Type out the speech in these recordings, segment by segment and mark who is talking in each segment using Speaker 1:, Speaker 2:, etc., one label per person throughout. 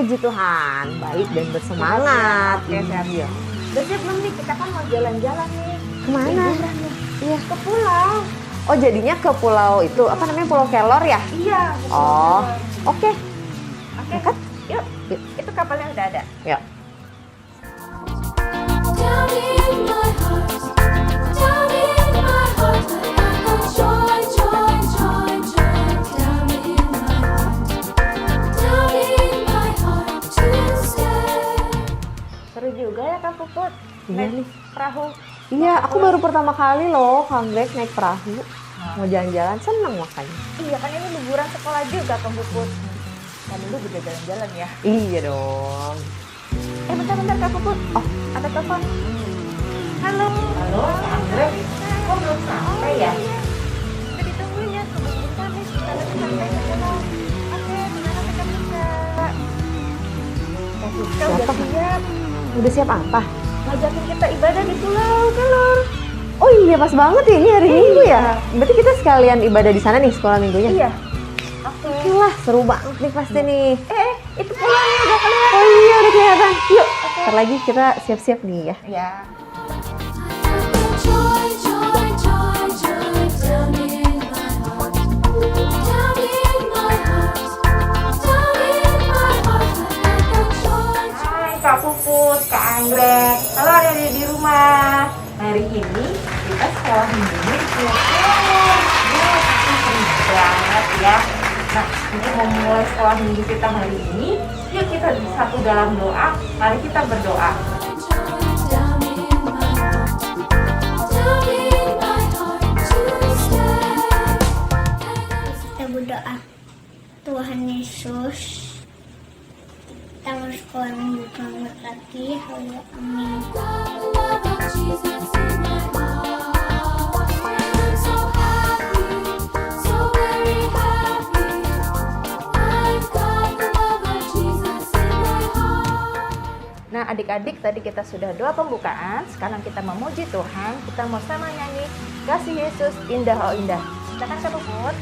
Speaker 1: memuji Tuhan, baik dan bersemangat.
Speaker 2: Oke, siap.
Speaker 1: Iya.
Speaker 2: Udah siap belum nih? Kita kan mau jalan-jalan nih.
Speaker 1: Kemana? Iya.
Speaker 2: Ke pulau.
Speaker 1: Oh, jadinya ke pulau itu, apa namanya, Pulau Kelor ya?
Speaker 2: Iya.
Speaker 1: Oh, oke.
Speaker 2: Oke.
Speaker 1: Dekat?
Speaker 2: Yuk.
Speaker 1: Yuk.
Speaker 2: Itu kapalnya udah ada.
Speaker 1: Ya.
Speaker 3: Down in my heart, down in my heart, I got joy, joy, joy, joy. Down in my heart to stay.
Speaker 2: Seru juga ya Kak Puput.
Speaker 1: Iya
Speaker 2: Naik
Speaker 1: nih.
Speaker 2: perahu.
Speaker 1: Iya, aku baru pertama kali loh comeback naik perahu. Mau jalan-jalan, seneng makanya.
Speaker 2: Iya kan ini liburan sekolah juga Kak Puput. Kan dulu juga jalan-jalan ya.
Speaker 1: Iya dong.
Speaker 2: Bentar Kak Puput.
Speaker 1: Oh,
Speaker 2: Ada telepon. Halo. Halo, Kak Anggrek. Kok belum sampai ya? Iya. Udah ditungguin ya, tunggu sebentar nih. Kita lagi sampai ke pulau. Oke, gimana kita bisa? Kita udah
Speaker 1: Siapa?
Speaker 2: siap.
Speaker 1: Udah siap apa?
Speaker 2: Ngajakin kita ibadah di Pulau Kelor.
Speaker 1: Oh iya, pas banget ya, ini hari Minggu ya. Berarti kita sekalian ibadah di sana nih, sekolah minggunya.
Speaker 2: Iya. Oke.
Speaker 1: Wah, seru banget nih pasti nih.
Speaker 2: Itu pulaunya udah kelihatan.
Speaker 1: Oh iya, udah kelihatan. Yuk, ntar lagi kita siap-siap nih ya.
Speaker 2: Ya.
Speaker 3: Joy, joy, joy, joy. Down in my heart, down in my heart, down in my heart, I got joy.
Speaker 2: Hai Kak Puput, Kak Anggrek. Halo adik-adik di rumah. Hari ini kita sekolah minggunya di Pulau Kelor. Ya, pasti seru banget ya. Nah, ini mau mulai sekolah minggu kita hari ini. Yuk kita bersatu dalam doa. Mari kita berdoa.
Speaker 3: Down in my heart, down in my heart to stay.
Speaker 4: Kita berdoa. Tuhan Yesus, kita bersekolah minggu memberkati. Amin.
Speaker 3: The love of Jesus in my heart. I'm so happy, so very happy. I've got the love of Jesus in my heart.
Speaker 2: Nah adik-adik tadi kita sudah doa pembukaan. Sekarang kita memuji Tuhan. Kita mau sama nyanyi Kasih Yesus Indah Oh Indah. Silakan Kak Puput.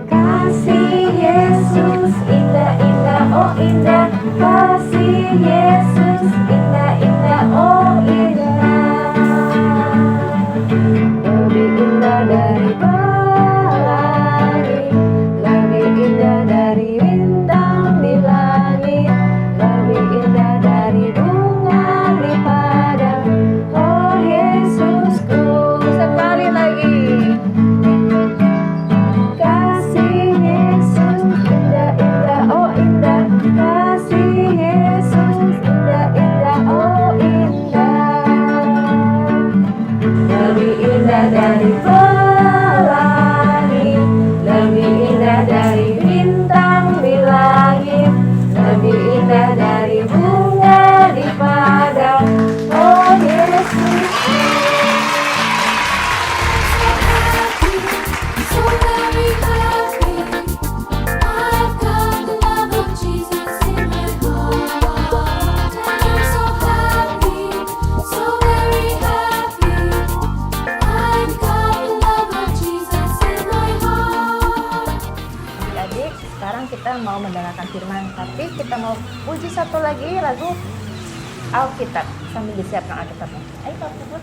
Speaker 1: Kasih Yesus indah-indah, oh indah. Kasih Yesus indah-indah, oh indah. Lebih indah dari pelangi, lebih indah dari bintang di langit, lebih indah dari bunga di padang. Oh Yesusku, sekali lagi. Kasih Yesus indah-indah, oh indah. Kasih Yesus indah-indah, oh indah. Lebih indah dari pelangi, lebih indah dari bintang di langit, lebih indah dari bunga di padang. Oh Yesus.
Speaker 3: So very happy. I've got the love of Jesus in my heart. I'm so happy, so very happy. I've got the love of Jesus in my heart.
Speaker 2: Adik-adik, sekarang kita mau mendengarkan firman, tapi kita mau puji satu lagi lagu Alkitab sambil disiapkan Alkitabnya. Ayo Kak Puput.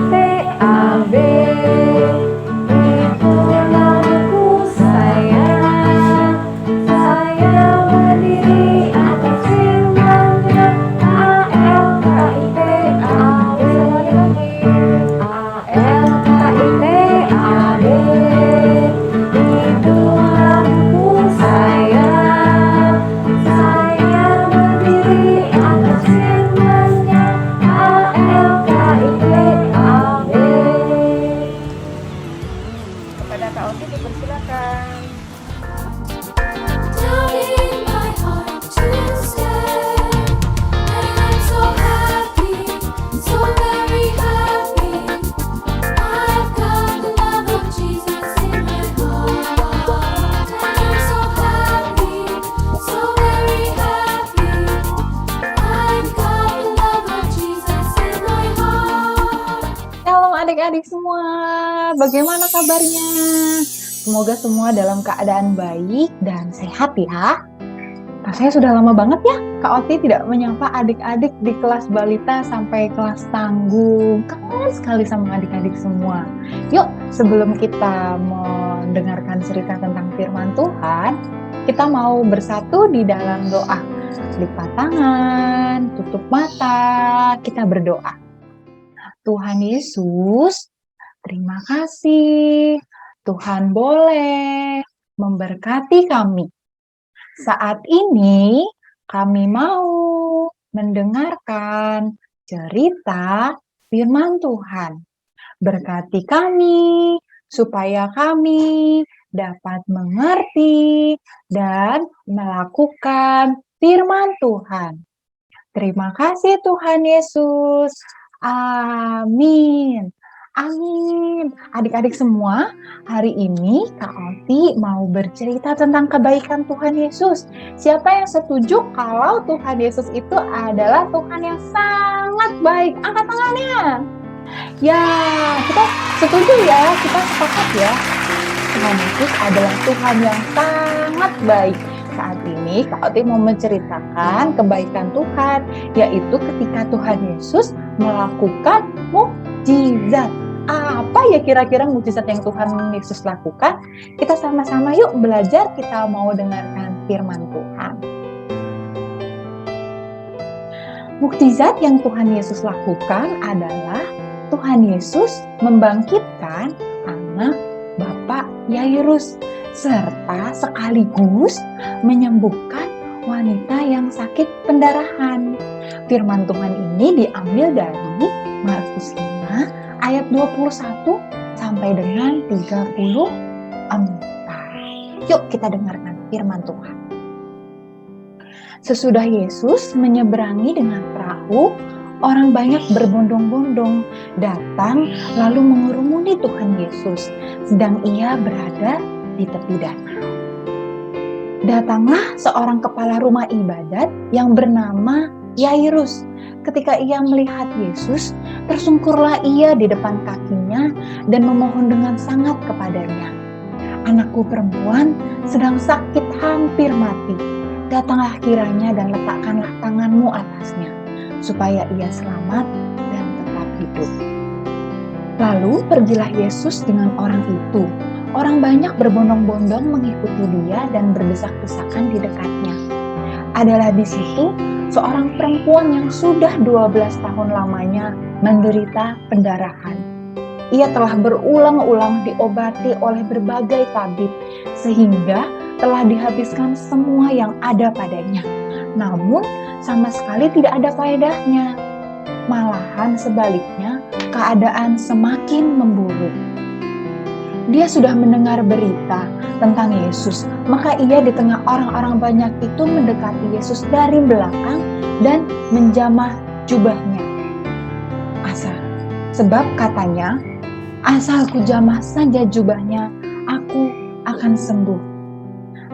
Speaker 1: A-L-K-I-T-A-B, itu namaku sayang. Saya berdiri atas firman-Nya. A-L-K-I-T-A-B, A-L-K-I-T-A-B, itu namaku
Speaker 5: adik-adik semua, bagaimana kabarnya? Semoga semua dalam keadaan baik dan sehat ya. Rasanya sudah lama banget ya Kak Oti tidak menyapa adik-adik di kelas balita sampai kelas tanggung. Kangen sekali sama adik-adik semua. Yuk, sebelum kita mendengarkan cerita tentang firman Tuhan, kita mau bersatu di dalam doa. Lipat tangan, tutup mata, kita berdoa. Tuhan Yesus, terima kasih. Tuhan boleh memberkati kami. Saat ini kami mau mendengarkan cerita firman Tuhan. Berkati kami supaya kami dapat mengerti dan melakukan firman Tuhan. Terima kasih Tuhan Yesus. Amin. Amin. Adik-adik semua, hari ini Kak Oti mau bercerita tentang kebaikan Tuhan Yesus. Siapa yang setuju kalau Tuhan Yesus itu adalah Tuhan yang sangat baik? Angkat tangannya. Ya, kita setuju ya, kita sepakat ya. Tuhan Yesus adalah Tuhan yang sangat baik. Saat ini Kak Oti mau menceritakan kebaikan Tuhan, yaitu ketika Tuhan Yesus melakukan mukjizat. Apa ya kira-kira mukjizat yang Tuhan Yesus lakukan? Kita sama-sama yuk belajar, kita mau dengarkan firman Tuhan. Mukjizat yang Tuhan Yesus lakukan adalah Tuhan Yesus membangkitkan anak Bapak Yairus, serta sekaligus menyembuhkan wanita yang sakit pendarahan. Firman Tuhan ini diambil dari Markus 5 ayat 21 sampai dengan 34. Yuk kita dengarkan firman Tuhan. Sesudah Yesus menyeberangi dengan perahu, orang banyak berbondong-bondong datang lalu mengerumuni Tuhan Yesus, sedang ia berada di tepi danau. Datanglah seorang kepala rumah ibadat yang bernama Yairus. Ketika ia melihat Yesus, tersungkurlah ia di depan kakinya dan memohon dengan sangat kepadanya. Anakku perempuan sedang sakit hampir mati. Datanglah kiranya dan letakkanlah tanganmu atasnya, supaya ia selamat dan tetap hidup. Lalu pergilah Yesus dengan orang itu. Orang banyak berbondong-bondong mengikuti dia dan berdesak-desakan di dekatnya. Adalah di situ seorang perempuan yang sudah 12 tahun lamanya menderita pendarahan. Ia telah berulang-ulang diobati oleh berbagai tabib, sehingga telah dihabiskan semua yang ada padanya. Namun sama sekali tidak ada faedahnya. Malahan sebaliknya, keadaan semakin memburuk. Dia sudah mendengar berita tentang Yesus, maka ia di tengah orang-orang banyak itu mendekati Yesus dari belakang dan menjamah jubahnya. Sebab katanya, asal ku jamah saja jubahnya, aku akan sembuh.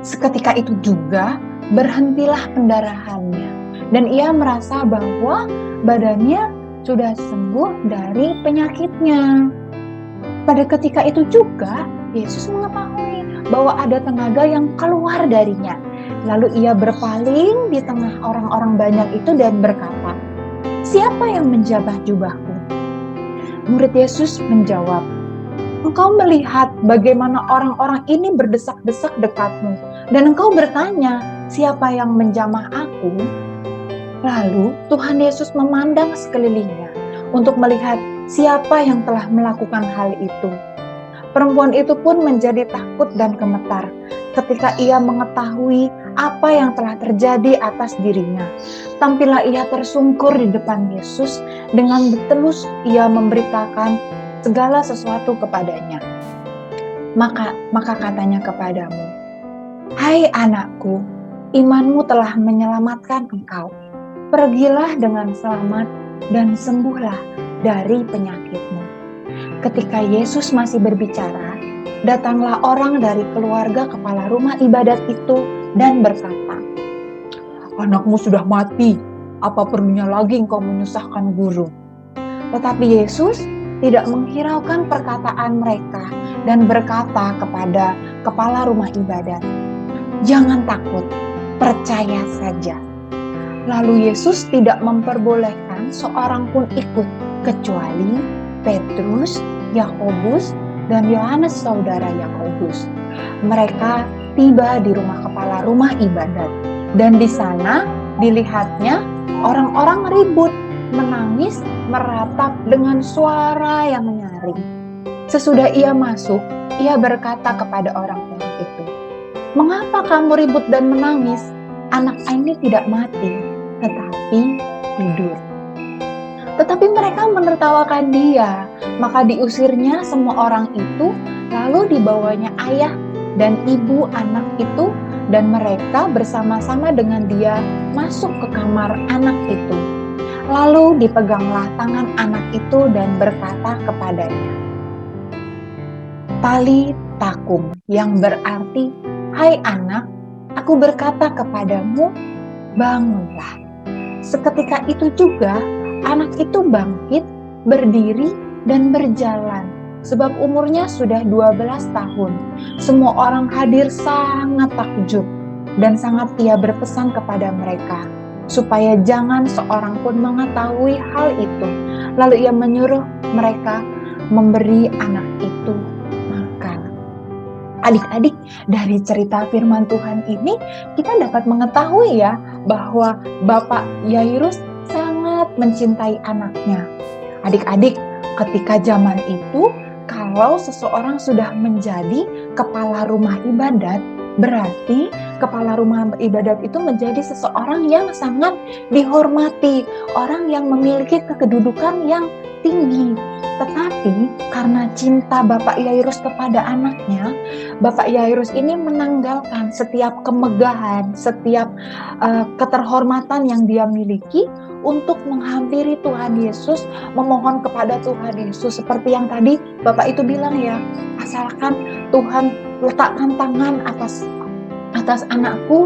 Speaker 5: Seketika itu juga berhentilah pendarahannya, dan ia merasa bahwa badannya sudah sembuh dari penyakitnya. Pada ketika itu juga, Yesus mengetahui bahwa ada tenaga yang keluar darinya. Lalu ia berpaling di tengah orang-orang banyak itu dan berkata, "Siapa yang menjamah jubahku?" Murid Yesus menjawab, "Engkau melihat bagaimana orang-orang ini berdesak-desak dekatmu, dan engkau bertanya, siapa yang menjamah aku?" Lalu Tuhan Yesus memandang sekelilingnya untuk melihat siapa yang telah melakukan hal itu. Perempuan itu pun menjadi takut dan gemetar ketika ia mengetahui apa yang telah terjadi atas dirinya. Tampillah ia tersungkur di depan Yesus, dengan bertelus ia memberitakan segala sesuatu kepadanya. Maka katanya kepadamu, "Hai anakku, imanmu telah menyelamatkan engkau. Pergilah dengan selamat dan sembuhlah dari penyakitmu." Ketika Yesus masih berbicara, datanglah orang dari keluarga kepala rumah ibadat itu dan berkata, "Anakmu sudah mati, apa perlunya lagi engkau menyusahkan guru?" Tetapi Yesus tidak menghiraukan perkataan mereka dan berkata kepada kepala rumah ibadat, "Jangan takut, percaya saja." Lalu Yesus tidak memperbolehkan seorang pun ikut, kecuali Petrus, Yakobus, dan Yohanes saudara Yakobus. Mereka tiba di rumah kepala rumah ibadat, dan di sana dilihatnya orang-orang ribut, menangis, meratap dengan suara yang nyaring. Sesudah ia masuk, ia berkata kepada orang-orang itu, "Mengapa kamu ribut dan menangis? Anak ini tidak mati, tetapi tidur." Tetapi mereka menertawakan dia, maka diusirnya semua orang itu, lalu dibawanya ayah dan ibu anak itu, dan mereka bersama-sama dengan dia masuk ke kamar anak itu. Lalu dipeganglah tangan anak itu dan berkata kepadanya, "Tali takum," yang berarti, "Hai anak, aku berkata kepadamu, bangunlah." Seketika itu juga anak itu bangkit, berdiri, dan berjalan, sebab umurnya sudah 12 tahun. Semua orang hadir sangat takjub, dan sangat ia berpesan kepada mereka, supaya jangan seorang pun mengetahui hal itu. Lalu ia menyuruh mereka memberi anak itu makan. Adik-adik, dari cerita firman Tuhan ini, kita dapat mengetahui ya, bahwa Bapak Yairus sangat mencintai anaknya. Adik-adik, ketika zaman itu, kalau seseorang sudah menjadi kepala rumah ibadat, berarti kepala rumah ibadat itu menjadi seseorang yang sangat dihormati, orang yang memiliki kedudukan yang tinggi. Tetapi karena cinta Bapak Yairus kepada anaknya, Bapak Yairus ini menanggalkan setiap kemegahan, setiap keterhormatan yang dia miliki untuk menghampiri Tuhan Yesus, memohon kepada Tuhan Yesus. Seperti yang tadi Bapak itu bilang ya, asalkan Tuhan letakkan tangan atas anakku,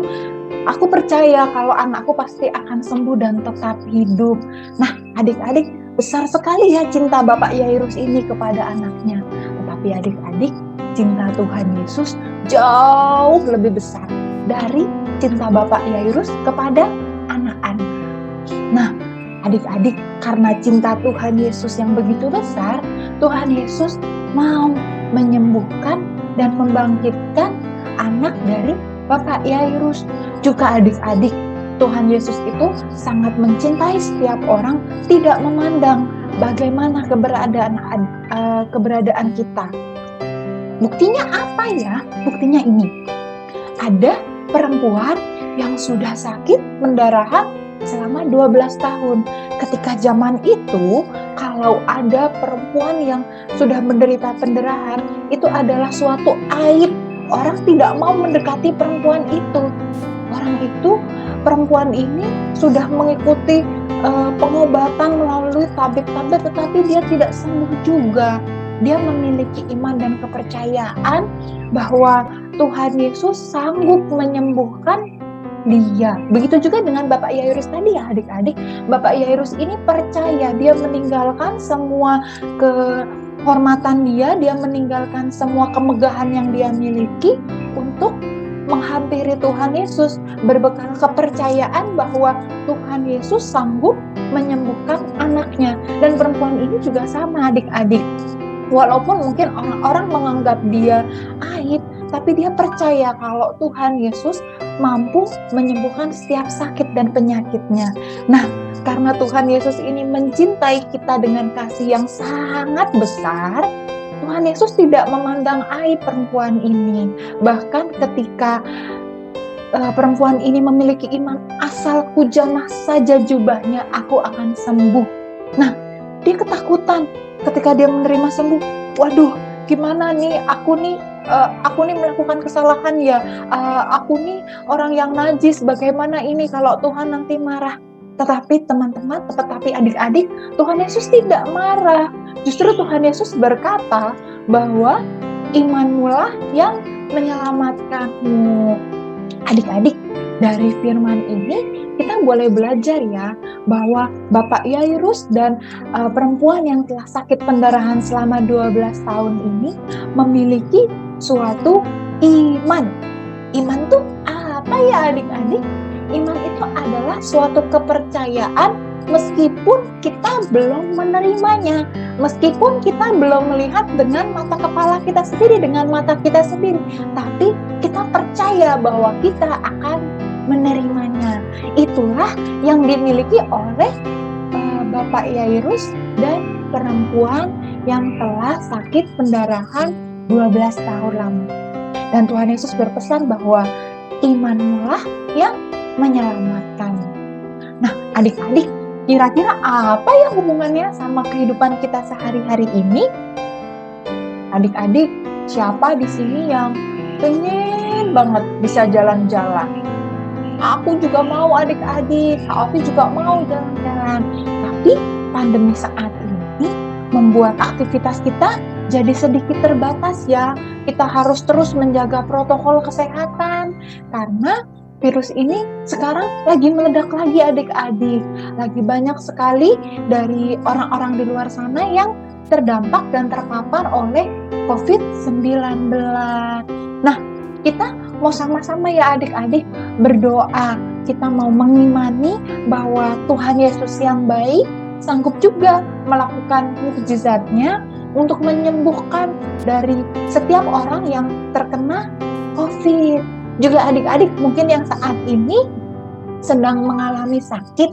Speaker 5: aku percaya kalau anakku pasti akan sembuh dan tetap hidup. Nah, adik-adik, besar sekali ya cinta Bapak Yairus ini kepada anaknya. Tetapi adik-adik, cinta Tuhan Yesus jauh lebih besar dari cinta Bapak Yairus kepada anak-anak. Nah, adik-adik, karena cinta Tuhan Yesus yang begitu besar, Tuhan Yesus mau menyembuhkan dan membangkitkan anak dari Bapak Yairus. Juga adik-adik, Tuhan Yesus itu sangat mencintai setiap orang, tidak memandang bagaimana keberadaan kita. Buktinya apa ya? Buktinya ini. Ada perempuan yang sudah sakit pendarahan selama 12 tahun. Ketika zaman itu, kalau ada perempuan yang sudah menderita pendarahan, itu adalah suatu aib. Orang tidak mau mendekati perempuan itu. Perempuan ini sudah mengikuti pengobatan melalui tabib-tabib, tetapi dia tidak sembuh juga. Dia memiliki iman dan kepercayaan bahwa Tuhan Yesus sanggup menyembuhkan dia. Begitu juga dengan Bapak Yairus tadi ya adik-adik. Bapak Yairus ini percaya, dia meninggalkan semua kehormatan dia meninggalkan semua kemegahan yang dia miliki untuk menghampiri Tuhan Yesus, berbekal kepercayaan bahwa Tuhan Yesus sanggup menyembuhkan anaknya. Dan perempuan ini juga sama adik-adik. Walaupun mungkin orang-orang menganggap dia aib, tapi dia percaya kalau Tuhan Yesus mampu menyembuhkan setiap sakit dan penyakitnya. Nah, karena Tuhan Yesus ini mencintai kita dengan kasih yang sangat besar, Tuhan Yesus tidak memandang aib perempuan ini. Bahkan ketika perempuan ini memiliki iman, asalku jamah saja jubahnya, aku akan sembuh. Nah, dia ketakutan ketika dia menerima sembuh. Waduh, gimana nih? Aku nih melakukan kesalahan ya. Aku nih orang yang najis. Bagaimana ini kalau Tuhan nanti marah? Tetapi teman-teman, tetapi adik-adik, Tuhan Yesus tidak marah. Justru Tuhan Yesus berkata bahwa imanmulah yang menyelamatkanmu. Adik-adik, dari firman ini kita boleh belajar ya bahwa Bapak Yairus dan perempuan yang telah sakit pendarahan selama 12 tahun ini memiliki suatu iman. Iman tuh apa ya adik-adik? Iman itu adalah suatu kepercayaan meskipun kita belum menerimanya, meskipun kita belum melihat dengan mata kepala kita sendiri, dengan mata kita sendiri, tapi kita percaya bahwa kita akan menerimanya. Itulah yang dimiliki oleh Bapak Yairus dan perempuan yang telah sakit pendarahan 12 tahun lama. Dan Tuhan Yesus berpesan bahwa imanmulah yang menyelamatkan. Nah, adik-adik, kira-kira apa ya hubungannya sama kehidupan kita sehari-hari ini? Adik-adik, siapa di sini yang pengen banget bisa jalan-jalan? Aku juga mau adik-adik, aku juga mau jalan-jalan. Tapi pandemi saat ini membuat aktivitas kita jadi sedikit terbatas ya. Kita harus terus menjaga protokol kesehatan karena virus ini sekarang lagi meledak lagi adik-adik. Lagi banyak sekali dari orang-orang di luar sana yang terdampak dan terpapar oleh COVID-19. Nah, kita mau sama-sama ya adik-adik berdoa. Kita mau mengimani bahwa Tuhan Yesus yang baik sanggup juga melakukan mukjizatnya untuk menyembuhkan dari setiap orang yang terkena COVID. Juga adik-adik mungkin yang saat ini sedang mengalami sakit,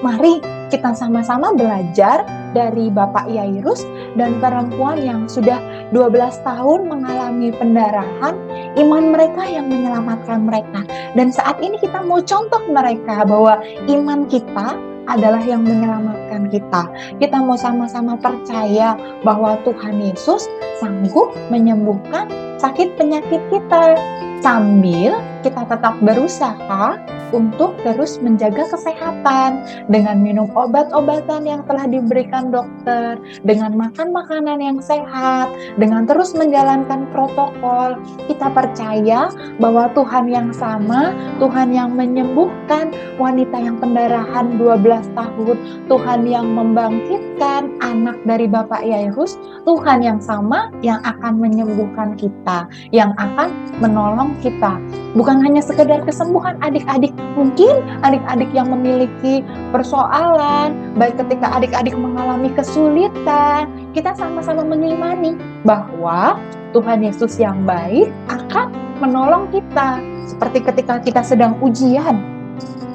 Speaker 5: mari kita sama-sama belajar dari Bapak Yairus dan perempuan yang sudah 12 tahun mengalami pendarahan, iman mereka yang menyelamatkan mereka. Dan saat ini kita mau contoh mereka bahwa iman kita adalah yang menyelamatkan kita. Kita mau sama-sama percaya bahwa Tuhan Yesus sanggup menyembuhkan sakit penyakit kita. Sambil kita tetap berusaha untuk terus menjaga kesehatan dengan minum obat-obatan yang telah diberikan dokter, dengan makan makanan yang sehat, dengan terus menjalankan protokol. Kita percaya bahwa Tuhan yang sama, Tuhan yang menyembuhkan wanita yang pendarahan 12 tahun, Tuhan yang membangkitkan anak dari Bapak Yairus, Tuhan yang sama yang akan menyembuhkan kita, yang akan menolong kita. Bukan hanya sekedar kesembuhan adik-adik, mungkin adik-adik yang memiliki persoalan, baik ketika adik-adik mengalami kesulitan, kita sama-sama mengimani bahwa Tuhan Yesus yang baik akan menolong kita. Seperti ketika kita sedang ujian,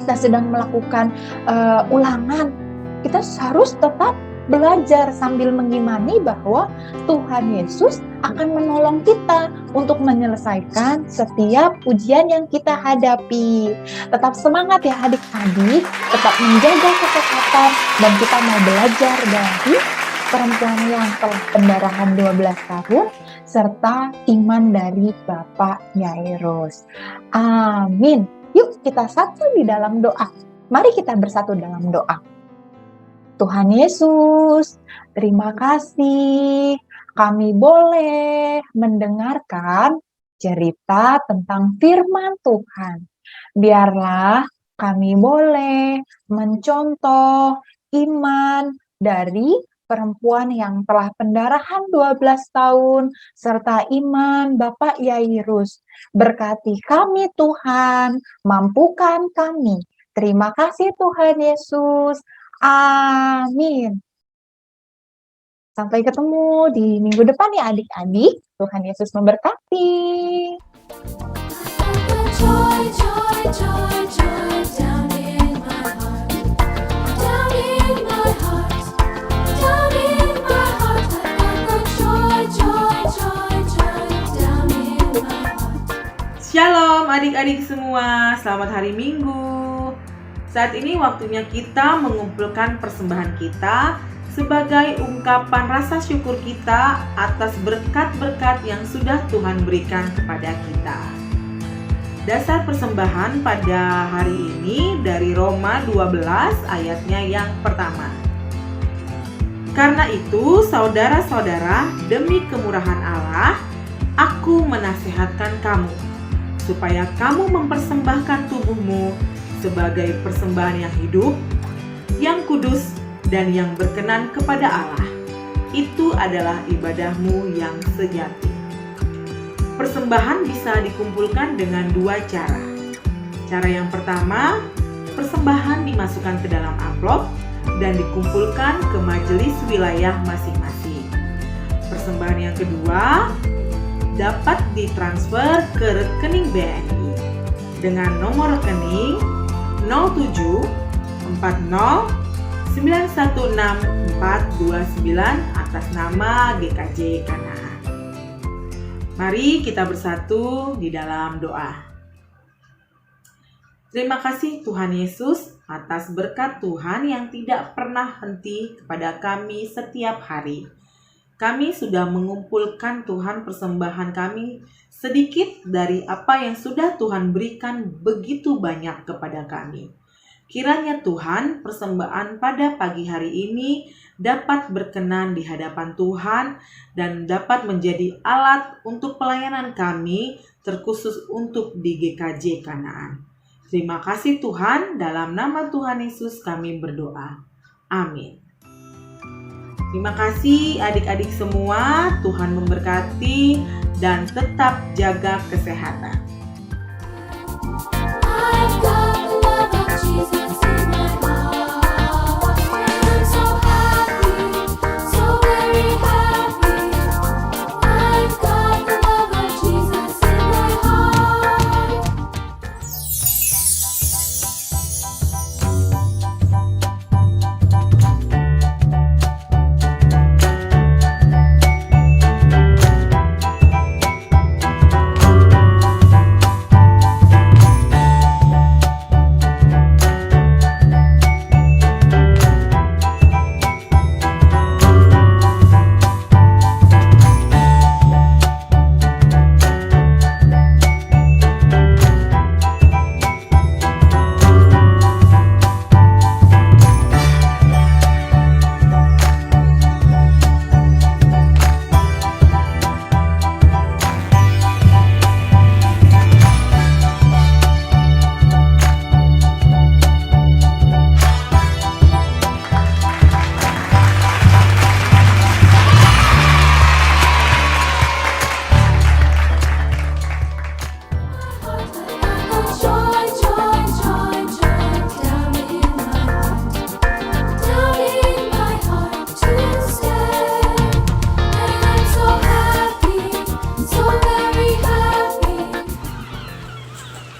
Speaker 5: kita sedang melakukan ulangan, kita harus tetap belajar sambil mengimani bahwa Tuhan Yesus akan menolong kita untuk menyelesaikan setiap ujian yang kita hadapi. Tetap semangat ya adik-adik, tetap menjaga kesehatan, dan kita mau belajar dari perempuan yang telah pendarahan 12 tahun serta iman dari Bapak Yairus. Amin. Yuk kita satu di dalam doa. Mari kita bersatu dalam doa. Tuhan Yesus, terima kasih kami boleh mendengarkan cerita tentang firman Tuhan. Biarlah kami boleh mencontoh iman dari perempuan yang telah pendarahan 12 tahun serta iman Bapak Yairus. Berkati kami Tuhan, mampukan kami. Terima kasih Tuhan Yesus. Amin. Sampai ketemu di minggu depan ya adik-adik. Tuhan Yesus memberkati.
Speaker 3: Joy, joy, joy, joy down in my heart. Down in my heart. Down in my heart. I've got joy, joy, joy, joy down in my heart.
Speaker 2: Shalom adik-adik semua, selamat hari Minggu. Saat ini waktunya kita mengumpulkan persembahan kita sebagai ungkapan rasa syukur kita atas berkat-berkat yang sudah Tuhan berikan kepada kita. Dasar persembahan pada hari ini dari Roma 12 ayatnya yang pertama. Karena itu, saudara-saudara, demi kemurahan Allah, aku menasihatkan kamu, supaya kamu mempersembahkan tubuhmu sebagai persembahan yang hidup, yang kudus, dan yang berkenan kepada Allah. Itu adalah ibadahmu yang sejati. Persembahan bisa dikumpulkan dengan dua cara. Cara yang pertama, persembahan dimasukkan ke dalam amplop dan dikumpulkan ke majelis wilayah masing-masing. Persembahan yang kedua dapat ditransfer ke rekening BNI dengan nomor rekening 07 40 916 429 atas nama GKJ Kanaan. Mari kita bersatu di dalam doa. Terima kasih Tuhan Yesus atas berkat Tuhan yang tidak pernah henti kepada kami setiap hari. Kami sudah mengumpulkan Tuhan persembahan kami sedikit dari apa yang sudah Tuhan berikan begitu banyak kepada kami. Kiranya Tuhan, persembahan pada pagi hari ini dapat berkenan di hadapan Tuhan dan dapat menjadi alat untuk pelayanan kami, terkhusus untuk di GKJ Kanaan. Terima kasih Tuhan, dalam nama Tuhan Yesus kami berdoa. Amin. Terima kasih adik-adik semua, Tuhan memberkati dan tetap jaga kesehatan.
Speaker 3: I've got the love of Jesus in my heart. I'm so happy, so very happy. I've got the love of Jesus in my heart.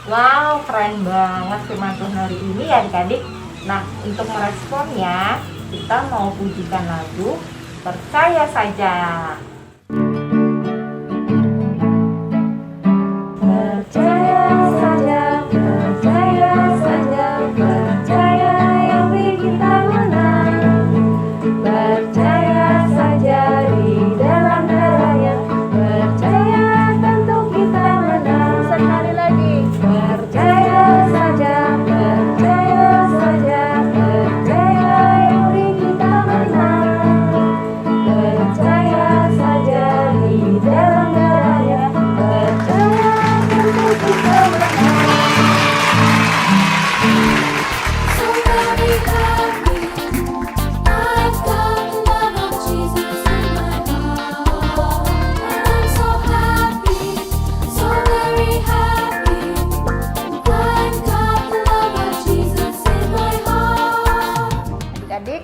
Speaker 2: Wow, keren banget firman Tuhan hari ini ya adik-adik. Nah, untuk meresponnya, kita mau pujikan lagu Percaya Saja. Percaya saja, percaya saja, percaya yang beri kita menang. Percaya saja di dalam darahnya, percaya tentu kita menang. Sekali lagi, percaya saja, percaya saja, percaya yang beri kita menang. Percaya saja di dalam darahnya, percaya tentu kita menang.
Speaker 3: So very happy, I've got the love of Jesus in my heart. I'm so happy, so very happy, I've got the love of Jesus in my heart.
Speaker 2: Adik-adik,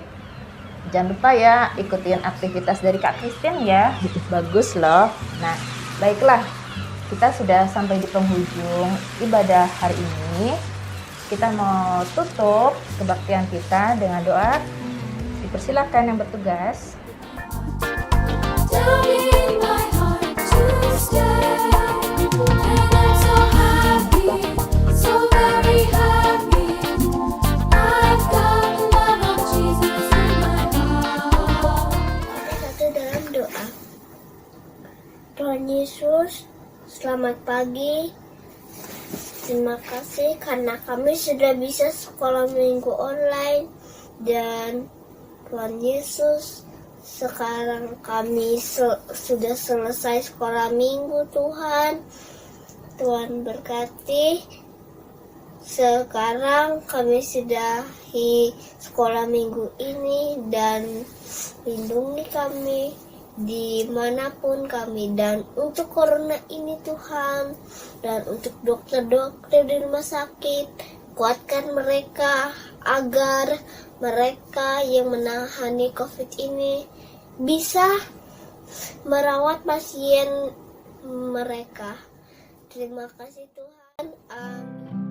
Speaker 2: jangan lupa ya ikutin aktivitas dari Kak Christine ya. Bagus loh. Nah, baiklah. Kita sudah sampai di penghujung ibadah hari ini. Kita mau tutup kebaktian kita dengan doa. Dipersilakan yang bertugas.
Speaker 3: Down in my heart to stay, and I'm so happy, so very happy. I've got the love of Jesus in my heart.
Speaker 4: Satu dalam doa. Tuhan Yesus, selamat pagi. Terima kasih karena kami sudah bisa sekolah minggu online. Dan Tuhan Yesus, sekarang kami sudah selesai sekolah minggu Tuhan. Tuhan berkati Sekarang kami sudahi sekolah minggu ini dan lindungi kami dimanapun kami. Dan untuk corona ini Tuhan, dan untuk dokter-dokter di rumah sakit, kuatkan mereka agar mereka yang menangani COVID ini bisa merawat pasien mereka. Terima kasih Tuhan. Amin.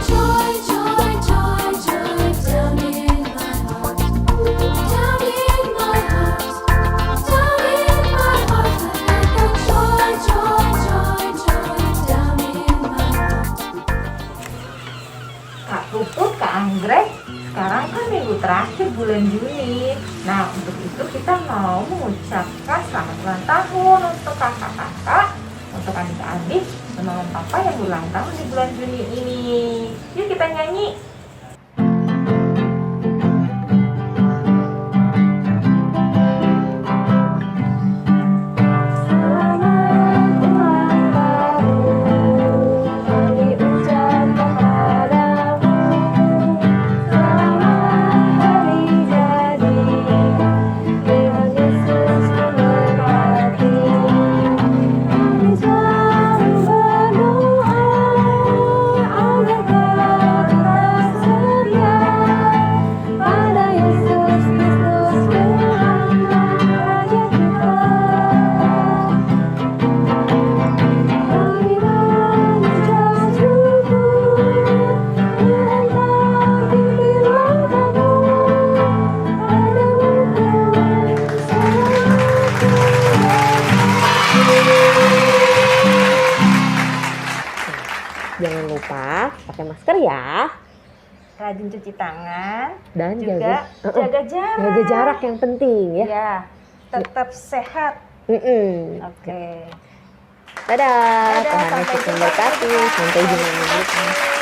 Speaker 3: Joy, joy, joy, joy down in my heart. Down in my heart. Down in my heart. Joy, joy, joy, joy down in my heart.
Speaker 2: Kak Puput, Kak Anggrek, sekarang kan minggu terakhir bulan Juni. Nah, untuk itu kita mau mengucapkan selamat ulang tahun untuk kakak-kakak, untuk adik-adik, dan mama papa yang ulang tahun di bulan Juni ini. Yuk kita nyanyi.
Speaker 1: Jangan lupa pakai masker ya.
Speaker 2: Rajin cuci tangan
Speaker 1: Dan
Speaker 2: juga jaga jarak.
Speaker 1: jaga jarak yang penting ya.
Speaker 2: Ya, tetap sehat. Oke.
Speaker 1: Dadah.
Speaker 2: Dadah,
Speaker 1: Tuhan
Speaker 2: sampai
Speaker 1: Yesus
Speaker 2: jumpa
Speaker 1: memberkati.
Speaker 2: lagi.
Speaker 1: Sampai jumpa lagi.